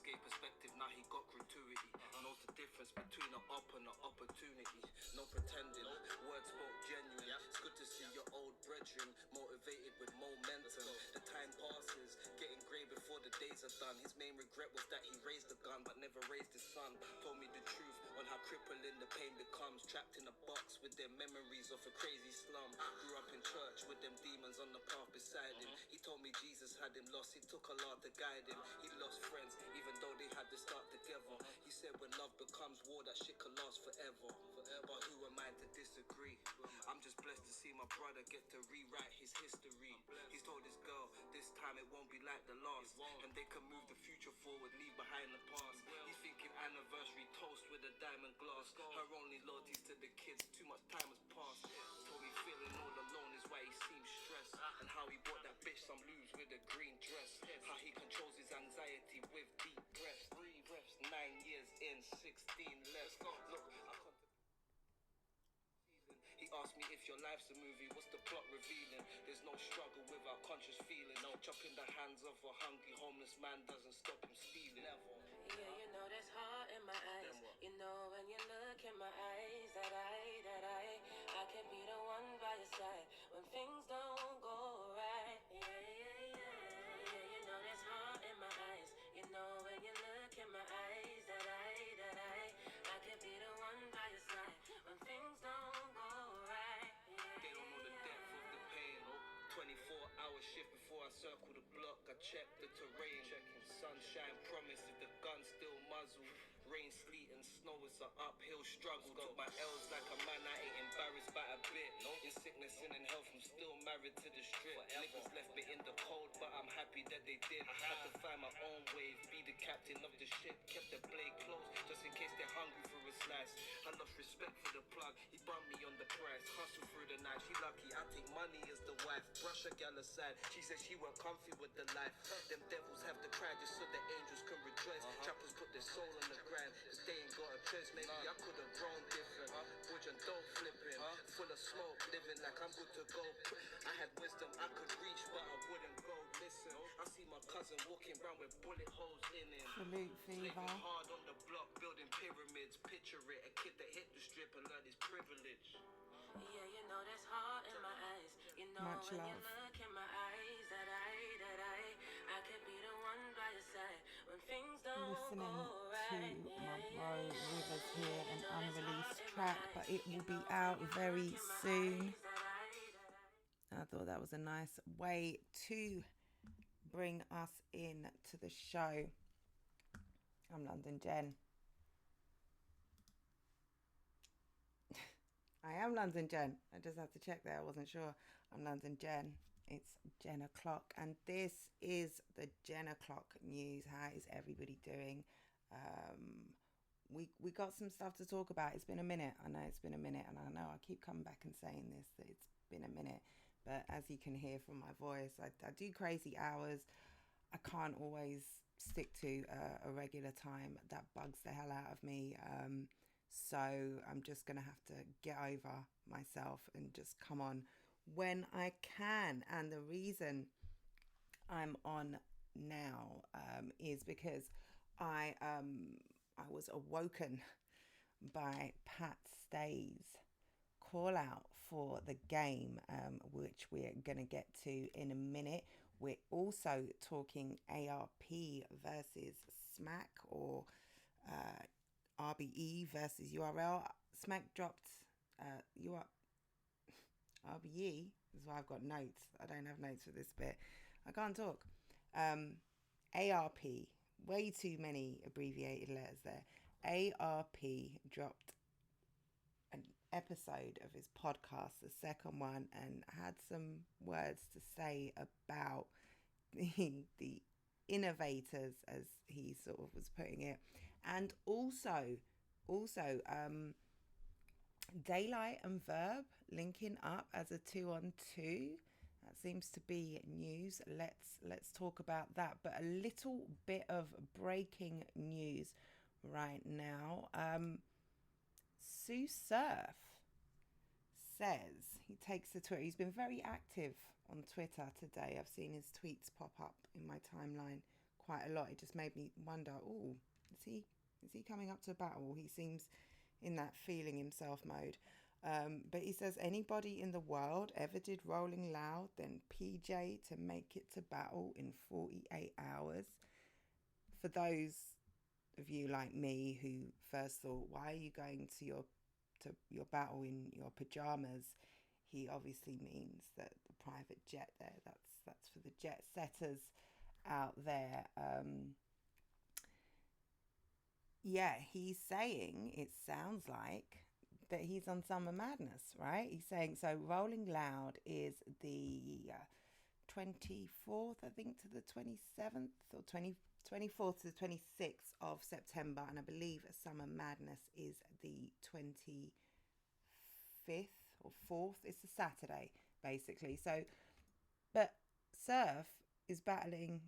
gave perspective, now he got gratuity. Knows the difference between an op and an opportunity. No pretending, words spoke genuine. It's good to see your old brethren motivated with momentum. The time passes, getting grey before the days are done. His main regret was that he raised the gun but never raised his son. Told me the truth on how crippling the pain becomes. Trapped in a box with their memories of a crazy slum. Grew up in church with them demons on the path beside him. He told me Jesus had him lost, he took a lot to guide him. He lost friends even though they had to start together. He said when love becomes war, that shit can last forever. But who am I to disagree? I'm just blessed to see my brother get to rewrite his history. He's told his girl this time it won't be like the last, and they can move the future forward, leave behind the past. He's thinking anniversary toast with a diamond glass. Her only loyalty's to the kids, too much time has passed. Told me feeling all alone is why he seems stressed, and how he bought that bitch some lubes with a green dress. How he controls his anxiety with deep breaths. 3 reps, 9 years in, 16 left. Look, he asked me if your life's a movie, what's the plot revealing? There's no struggle without conscious feeling. No chopping the hands of a hungry homeless man doesn't stop him stealing. Yeah, you know there's heart in my eyes. You know when you look in my eyes that I can be the one by your side when things don't go right. Yeah, you know there's heart in my eyes. You know when you look in my eyes that I can be the one by your side when things don't go right. They don't know the depth of the pain. 24-hour shift before I circle the block. I check the terrain, checking sunshine promise if the gun still muzzle. Rain, sleet and snow is an uphill struggle. Took my L's like a man I ain't embarrassed by a bit. In sickness and in health I'm still married to the strip. Niggas left me in the cold but I'm happy that they did. I had to find my own wave, be the captain of the ship. Kept the blade close just in case they're hungry for a slice. I lost respect for the plug, he bumped me on the price. Hustle through the night, she lucky I take money as the wife. Brush a gal aside, she said she weren't comfy with the life. Them devils have to cry just so the angels can rejoice. Trappers put their soul on the grind, cause they ain't got a choice. Maybe I could have grown different. Budge and dope flipping, full of smoke, living like I'm good to go. I had wisdom I could reach but I wouldn't go. Listen, I see my cousin walking around with bullet holes in him. Salute Slaving fever. hard on the block, building pyramids. Picture it, a kid that hit the strip and learned his privilege. Yeah, you know there's heart in my eyes. You know Much when love. you look in my eyes that I can be the one by your side when things don't Listening go right. to my bro Rivers here, an unreleased track, but it will be out very soon. I thought that was a nice way to bring us in to the show. I'm London Jen. I am London Jen. I just had to check there. I wasn't sure. I'm London Jen. It's Jen o'clock. And this is the Jen o'clock news. How is everybody doing? We got some stuff to talk about. It's been a minute. I know it's been a minute. And I know I keep coming back and saying this, that it's been a minute. But as you can hear from my voice, I do crazy hours. I can't always stick to a regular time. That bugs the hell out of me. So I'm just going to have to get over myself and just come on when I can. And the reason I'm on now is because I was awoken by Pat Stay's call out for the game, which we're going to get to in a minute. We're also talking ARP versus Smack, or RBE versus URL. Smack dropped RBE is why I've got notes. I don't have notes for this bit. I can't talk. ARP, way too many abbreviated letters there. ARP dropped an episode of his podcast, the second one, and had some words to say about the innovators, as he sort of was putting it, and also Daylight and Verb linking up as a 2-on-2. That seems to be news. Let's talk about that. But a little bit of breaking news right now. Sue Surf says, he takes to Twitter. He's been very active on Twitter today. I've seen his tweets pop up in my timeline quite a lot. It just made me wonder, oh, is he coming up to a battle? He seems in that feeling himself mode. But he says, anybody in the world ever did Rolling Loud, then PJ to make it to battle in 48 hours. For those of you like me who first thought, why are you going to your battle in your pajamas? He obviously means that the private jet there. That's for the jet setters out there. Yeah, he's saying, it sounds like, that he's on Summer Madness, right? He's saying, so Rolling Loud is the 24th, I think, to the 27th, or 24th to the 26th of September. And I believe Summer Madness is the 25th or 4th. It's a Saturday, basically. So, but Surf is battling,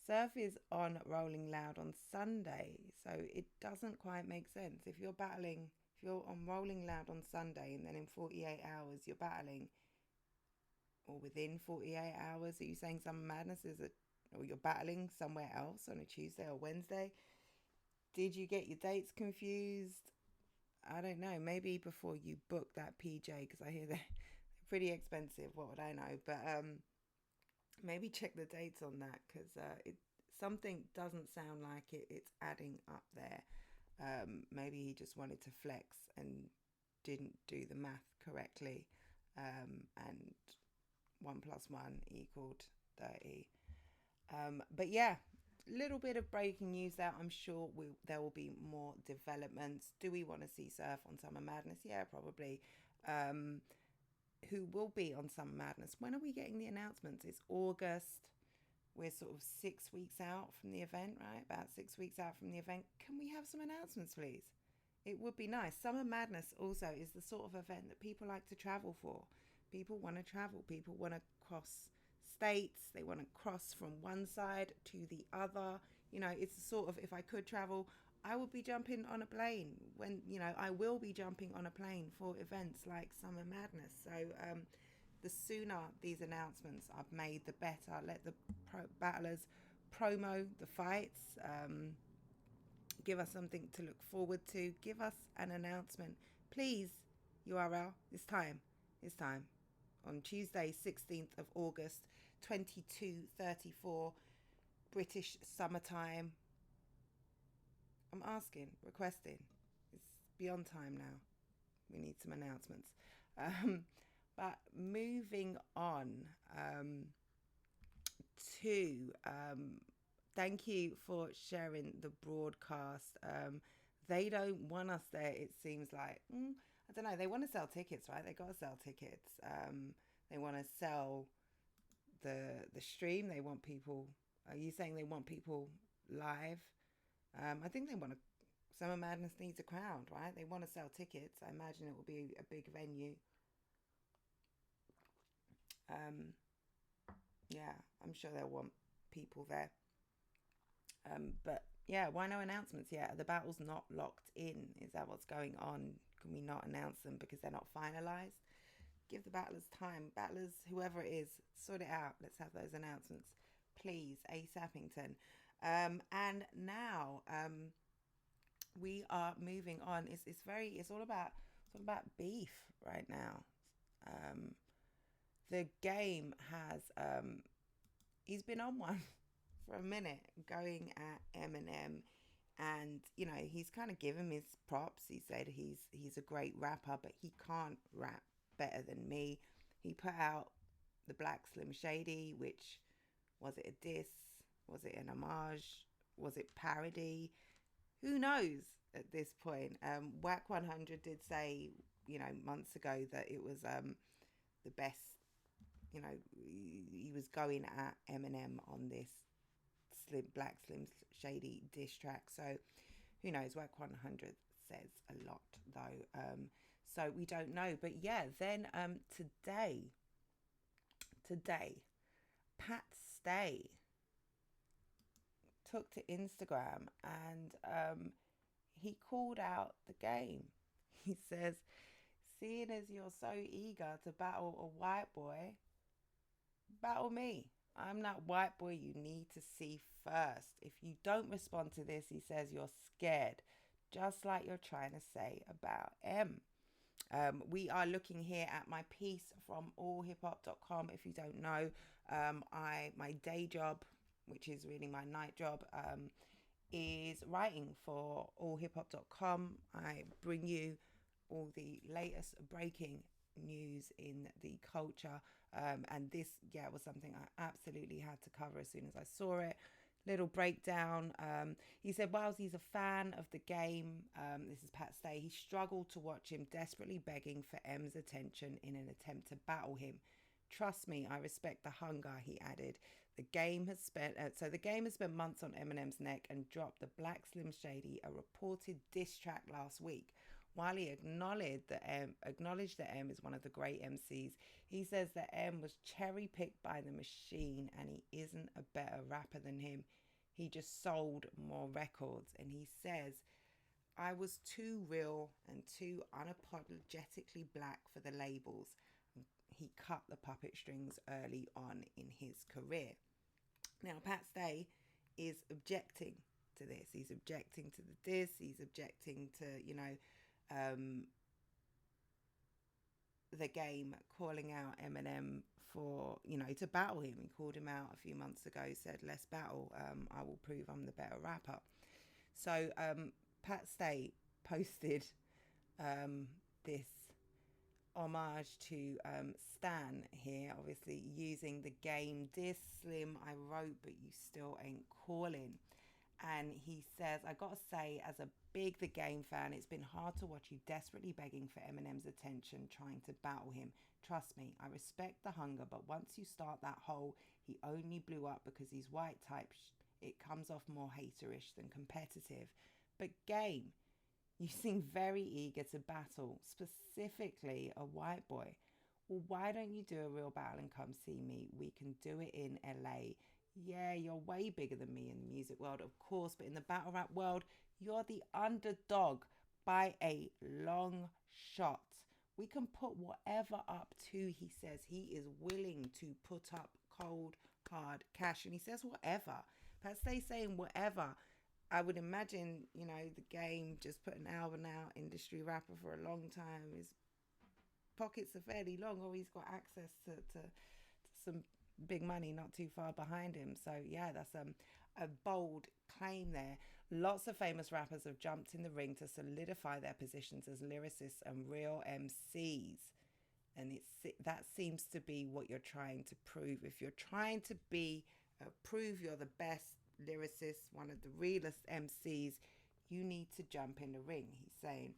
Surf is on Rolling Loud on Sunday, so it doesn't quite make sense. If you're on Rolling Loud on Sunday and then in 48 hours you're battling, or within 48 hours, are you saying Summer Madness or you're battling somewhere else on a Tuesday or Wednesday? Did you get your dates confused? I don't know. Maybe before you book that PJ, because I hear they're pretty expensive. What would I know? But maybe check the dates on that, because something doesn't sound like it's adding up there. Maybe he just wanted to flex and didn't do the math correctly, and 1 + 1 = 30. But yeah, little bit of breaking news there. I'm sure there will be more developments. Do we want to see Surf on Summer Madness? Yeah, probably. Who will be on Summer Madness? When are we getting the announcements? It's August. We're sort of 6 weeks out from the event, right? About 6 weeks out from the event. Can we have some announcements, please? It would be nice. Summer Madness also is the sort of event that people like to travel for. People want to travel. People want to cross states. They want to cross from one side to the other. You know, it's the sort of, if I could travel, I would be jumping on a plane I will be jumping on a plane for events like Summer Madness. So the sooner these announcements are made, the better. Let the battlers promo the fights. Give us something to look forward to. Give us an announcement. Please, URL, it's time. On Tuesday, 16th of August, 22:34, British summertime. I'm asking, requesting. It's beyond time now. We need some announcements. But moving on to thank you for sharing the broadcast. They don't want us there, it seems like. I don't know. They want to sell tickets, right? They got to sell tickets. They want to sell the stream. They want people. Are you saying they want people live? I think they want to. Summer Madness needs a crowd, right? They want to sell tickets. I imagine it will be a big venue. Yeah, I'm sure they'll want people there. But yeah, why no announcements yet? The battle's not locked in. Is that what's going on? Can we not announce them because they're not finalized? Give the battlers time. Battlers, whoever it is, sort it out. Let's have those announcements, please. ASAPington. And now we are moving on. It's all about beef right now. The game has he's been on one for a minute, going at Eminem, and he's kind of given his props. He said he's a great rapper, but he can't rap better than me. He put out the Black Slim Shady, which, was it a diss? Was it an homage? Was it parody? Who knows at this point? Whack 100 did say, months ago that it was the best. He was going at Eminem on this Black Slim Shady diss track. So who knows? Whack 100 says a lot though. So we don't know. But yeah, then today, Pat Stay took to Instagram and he called out the game. He says, seeing as you're so eager to battle a white boy, battle me. I'm that white boy you need to see first. If you don't respond to this, he says you're scared, just like you're trying to say about M. We are looking here at my piece from allhiphop.com. If you don't know, my day job, which is really my night job, is writing for allhiphop.com. I bring you all the latest breaking news in the culture, and this was something I absolutely had to cover as soon as I saw it. Little breakdown. He said whilst he's a fan of the game, this is Pat Stay, he struggled to watch him desperately begging for M's attention in an attempt to battle him. Trust me, I respect the hunger, he added. The game has spent months on Eminem's neck and dropped the Black Slim Shady a reported diss track last week. While he acknowledged that M is one of the great MCs, he says that M was cherry-picked by the machine and he isn't a better rapper than him. He just sold more records. And he says, I was too real and too unapologetically black for the labels. He cut the puppet strings early on in his career. Now, Pat Stay is objecting to this. He's objecting to the diss. He's objecting to, the game calling out Eminem for, to battle him. He called him out a few months ago, said, let's battle. I will prove I'm the better rapper. So Pat Stay posted this homage to Stan here, obviously using the game diss. Slim, I wrote, but you still ain't calling. And he says, I gotta say, as a big The Game fan, it's been hard to watch you desperately begging for Eminem's attention, trying to battle him. Trust me, I respect the hunger, but once you start that hole, he only blew up because he's white type. It comes off more haterish than competitive. But Game, you seem very eager to battle, specifically a white boy. Well, why don't you do a real battle and come see me? We can do it in LA. Yeah, you're way bigger than me in the music world, of course, but in the battle rap world, you're the underdog by a long shot. We can put whatever up to, he says. He is willing to put up cold, hard cash. And he says whatever. Pat Stay saying whatever. I would imagine, the Game just put an album out, industry rapper for a long time. His pockets are fairly long, or he's got access to some big money not too far behind him. So yeah, that's a bold claim there. Lots of famous rappers have jumped in the ring to solidify their positions as lyricists and real MCs, and that seems to be what you're trying to prove. If you're trying to prove you're the best lyricist, one of the realest MCs, you need to jump in the ring, he's saying.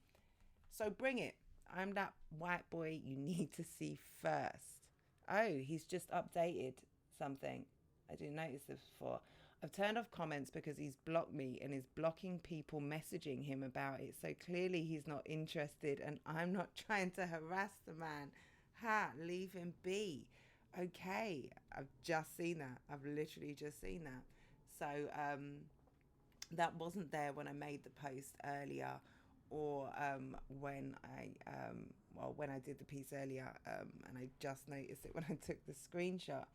So bring it. I'm that white boy you need to see first. Oh, he's just updated something. I didn't notice this before. I've turned off comments because he's blocked me and is blocking people messaging him about it. So clearly he's not interested and I'm not trying to harass the man. Leave him be. Okay, I've just seen that. I've literally just seen that. So that wasn't there when I made the post earlier, or when I did the piece earlier, and I just noticed it when I took the screenshot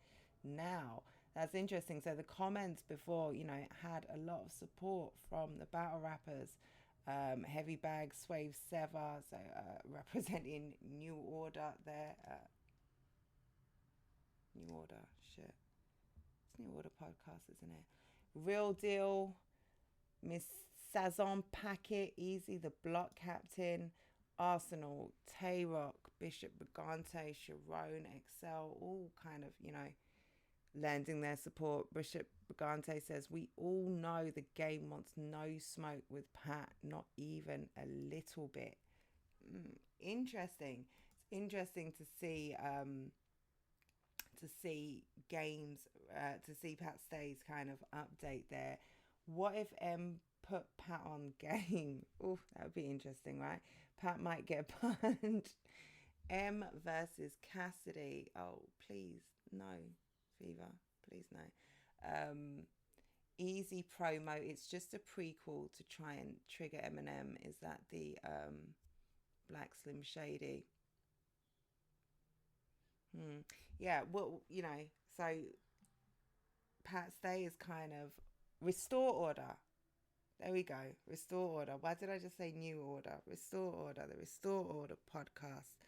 now. That's interesting. So the comments before, had a lot of support from the battle rappers. Heavy Bag, Swave Sever, so representing New Order there. New Order, shit. It's New Order podcast, isn't it? Real Deal, Miss Sazon Packet, Easy the Block Captain, Arsenal, Tay-Rock, Bishop Brigante, Sharon, Excel, all kind of, lending their support. Bishop Brigante says, we all know the Game wants no smoke with Pat, not even a little bit. Interesting. It's interesting to see Pat Stay's kind of update there. What if M put Pat on Game? Oh, that would be interesting, right? Pat might get punched. M versus Cassidy. Oh, please, no. Fever, please no. Easy promo. It's just a prequel to try and trigger Eminem. Is that the Black Slim Shady? Yeah, well, so Pat Stay is kind of restore order. There we go. Restore order. Why did I just say new order? Restore order. The Restore Order podcast.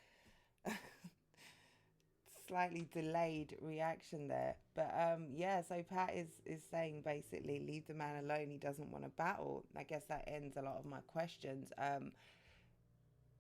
Slightly delayed reaction there, but yeah. So Pat is saying basically, leave the man alone. He doesn't want to battle. I guess that ends a lot of my questions.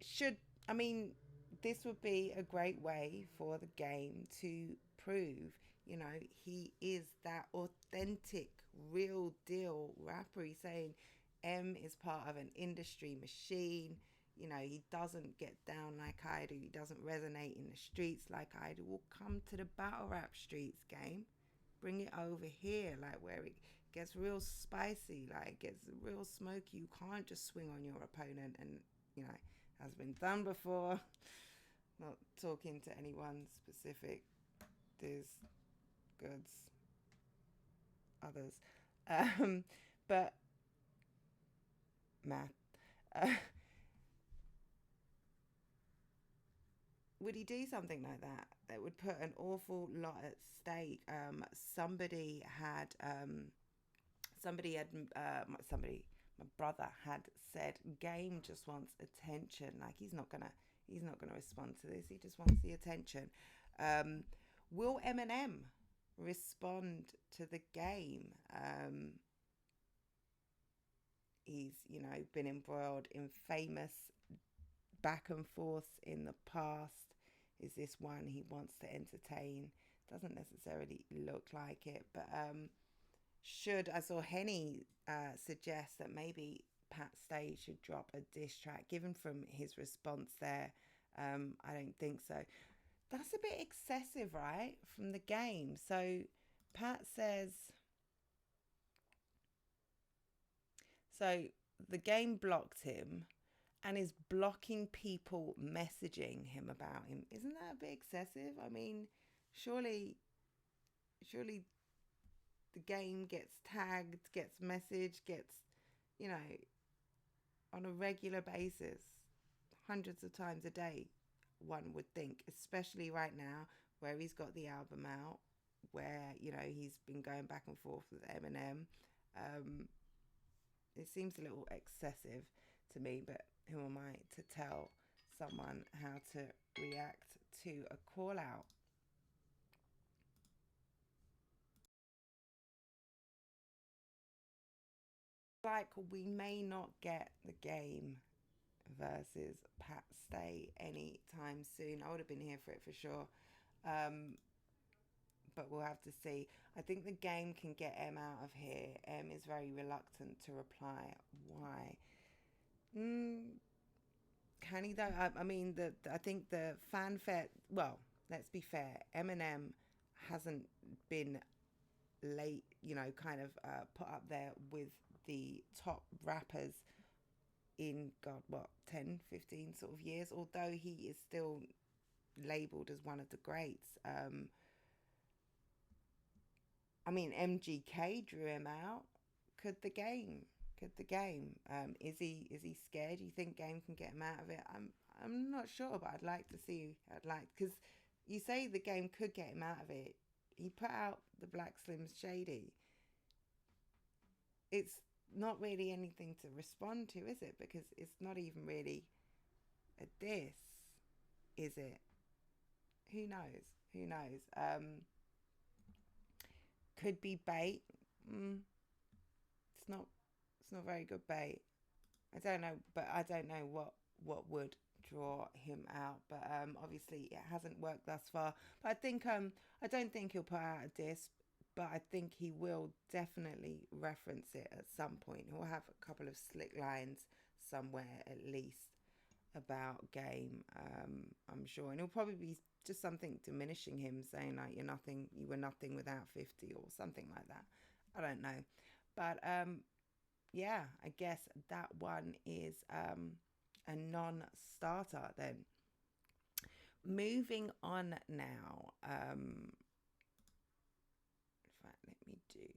Should I mean this would be a great way for the game to prove, you know, he is that authentic, real deal rapper. He's saying M is part of an industry machine. You know, he doesn't get down like I do. He doesn't resonate in the streets like I do. Well, come to the battle rap streets, game. Bring it over here, like where it gets real spicy, like it gets real smoky. You can't just swing on your opponent, and you know, has been done before. Not talking to anyone specific. There's goods, others, but math. Uh, would he do something like that? That would put an awful lot at stake. My brother had said, Game just wants attention. Like he's not gonna respond to this. He just wants the attention. Will Eminem respond to the Game? He's, you know, been embroiled in famous back and forth in the past. Is this one he wants to entertain? Doesn't necessarily look like it, but I saw Henny suggest that maybe Pat Stay should drop a diss track. Given from his response there, I don't think so. That's a bit excessive, right, from the Game. So Pat says, so the Game blocked him and is blocking people messaging him about him. Isn't that a bit excessive? I mean, surely the Game gets tagged, gets messaged, gets, you know, on a regular basis, hundreds of times a day, one would think, especially right now where he's got the album out, where, you know, he's been going back and forth with Eminem. It seems a little excessive to me, but who am I to tell someone how to react to a call out? Like we may not get the Game versus Pat Stay anytime soon. I would have been here for it for sure. But we'll have to see. I think the Game can get M out of here. M is very reluctant to reply. Why? Can he though? I mean, I think the fanfare. Well, let's be fair. Eminem hasn't been late, you know, kind of put up there with the top rappers in God, what, 10, 15 sort of years, although he is still labeled as one of the greats. I mean, MGK drew him out. Could the Game? Is he scared? Do you think Game can get him out of it? I'm not sure, but I'd like to see. Because you say the Game could get him out of it. He put out the Black Slim Shady. It's not really anything to respond to, is it? Because it's not even really a diss, is it? Who knows? Could be bait. It's not. It's not very good bait. I don't know, but I don't know what would draw him out. But obviously it hasn't worked thus far. But I think I don't think he'll put out a diss, but I think he will definitely reference it at some point. He'll have a couple of slick lines somewhere at least about Game. I'm sure, and it'll probably be just something diminishing him, saying like you were nothing without 50 or something like that. I don't know, but yeah, I guess that one is a non-starter then. Moving on now. In fact, let me do